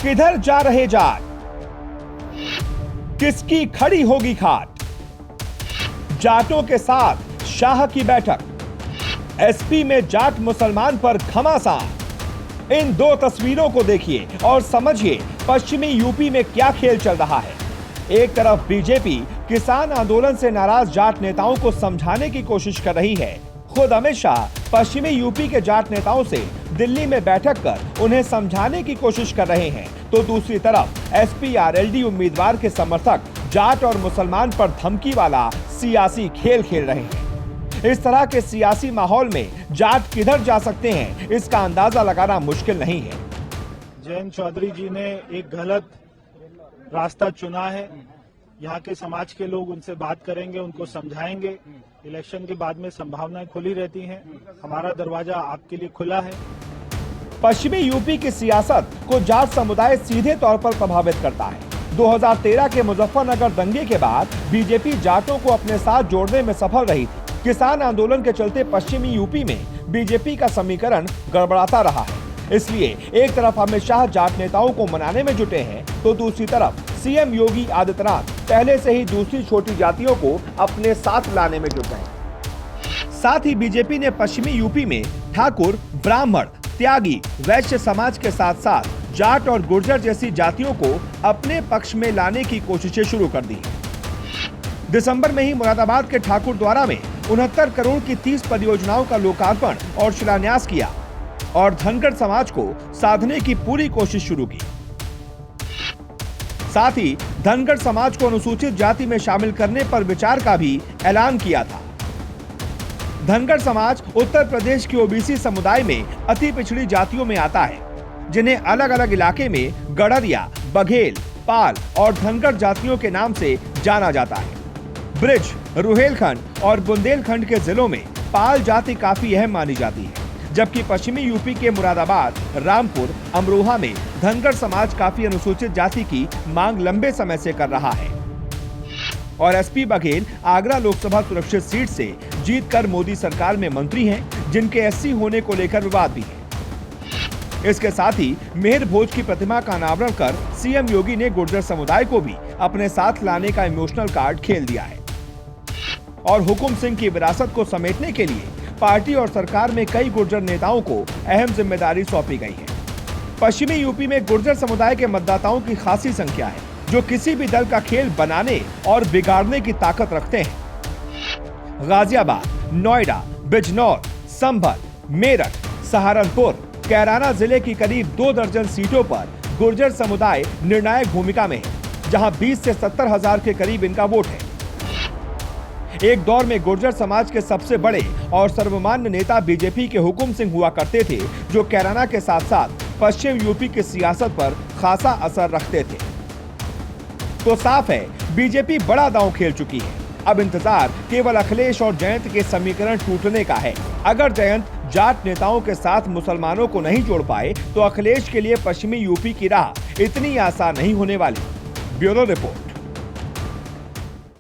किधर जा रहे जाट, किसकी खड़ी होगी खाट। जाटों के साथ शाह की बैठक, एसपी में जाट मुसलमान पर घमासान। इन दो तस्वीरों को देखिए और समझिए पश्चिमी यूपी में क्या खेल चल रहा है। एक तरफ बीजेपी किसान आंदोलन से नाराज जाट नेताओं को समझाने की कोशिश कर रही है। खुद अमित शाह पश्चिमी यूपी के जाट नेताओं से दिल्ली में बैठक कर उन्हें समझाने की कोशिश कर रहे हैं, तो दूसरी तरफ एसपी आरएलडी उम्मीदवार के समर्थक जाट और मुसलमान पर धमकी वाला सियासी खेल खेल रहे हैं। इस तरह के सियासी माहौल में जाट किधर जा सकते हैं, इसका अंदाजा लगाना मुश्किल नहीं है। जयंत चौधरी जी ने एक गलत रास्ता चुना है। यहाँ के समाज के लोग उनसे बात करेंगे, उनको समझाएंगे। इलेक्शन के बाद में संभावनाएं खुली रहती हैं। हमारा दरवाजा आपके लिए खुला है। पश्चिमी यूपी की सियासत को जाट समुदाय सीधे तौर पर प्रभावित करता है। 2013 के मुजफ्फरनगर दंगे के बाद बीजेपी जाटों को अपने साथ जोड़ने में सफल रही थी। किसान आंदोलन के चलते पश्चिमी यूपी में बीजेपी का समीकरण गड़बड़ाता रहा है। इसलिए एक तरफ अमित शाह जाट नेताओं को मनाने में जुटे हैं, तो दूसरी तरफ सीएम योगी आदित्यनाथ पहले से ही दूसरी छोटी जातियों को अपने साथ लाने में जुटे हैं। साथ ही बीजेपी ने पश्चिमी यूपी में ठाकुर, ब्राह्मण, त्यागी, वैश्य समाज के साथ साथ जाट और गुर्जर जैसी जातियों को अपने पक्ष में लाने की कोशिशें शुरू कर दी हैं। दिसंबर में ही मुरादाबाद के ठाकुर द्वारा में 69 करोड़ की 30 परियोजनाओं का लोकार्पण और शिलान्यास किया और धनगर समाज को साधने की पूरी कोशिश शुरू की। साथ ही धनगर समाज को अनुसूचित जाति में शामिल करने पर विचार का भी ऐलान किया था। धनगर समाज उत्तर प्रदेश के ओबीसी समुदाय में अति पिछड़ी जातियों में आता है, जिन्हें अलग अलग इलाके में गड़रिया, बघेल, पाल और धनगर जातियों के नाम से जाना जाता है। ब्रिज, रुहेलखंड और बुंदेलखंड के जिलों में पाल जाति काफी अहम मानी जाती है, जबकि पश्चिमी यूपी के मुरादाबाद, रामपुर, अमरोहा में धनगर समाज काफी अनुसूचित जाति की मांग लंबे समय से कर रहा है। और एसपी बघेल आगरा लोकसभा सुरक्षित सीट से जीतकर मोदी सरकार में मंत्री हैं, जिनके एससी होने को लेकर विवाद भी है। इसके साथ ही मेहर भोज की प्रतिमा का अनावरण कर सीएम योगी ने गुर्जर समुदाय को भी अपने साथ लाने का इमोशनल कार्ड खेल दिया है। और हुकुम सिंह की विरासत को समेटने के लिए पार्टी और सरकार में कई गुर्जर नेताओं को अहम जिम्मेदारी सौंपी गई है। पश्चिमी यूपी में गुर्जर समुदाय के मतदाताओं की खासी संख्या है, जो किसी भी दल का खेल बनाने और बिगाड़ने की ताकत रखते हैं। गाजियाबाद, नोएडा, बिजनौर, संभल, मेरठ, सहारनपुर, कैराना जिले की करीब 2 दर्जन सीटों पर गुर्जर समुदाय निर्णायक भूमिका में है, जहां 20 से 70 हजार के करीब इनका वोट है। एक दौर में गुर्जर समाज के सबसे बड़े और सर्वमान्य नेता बीजेपी के हुकुम सिंह हुआ करते थे, जो कैराना के साथ साथ पश्चिम यूपी की सियासत पर खासा असर रखते थे। तो साफ है, बीजेपी बड़ा दांव खेल चुकी है। अब इंतजार केवल अखिलेश और जयंत के समीकरण टूटने का है। अगर जयंत जाट नेताओं के साथ मुसलमानों को नहीं जोड़ पाए, तो अखिलेश के लिए पश्चिमी यूपी की राह इतनी आसान नहीं होने वाली। Bureau report.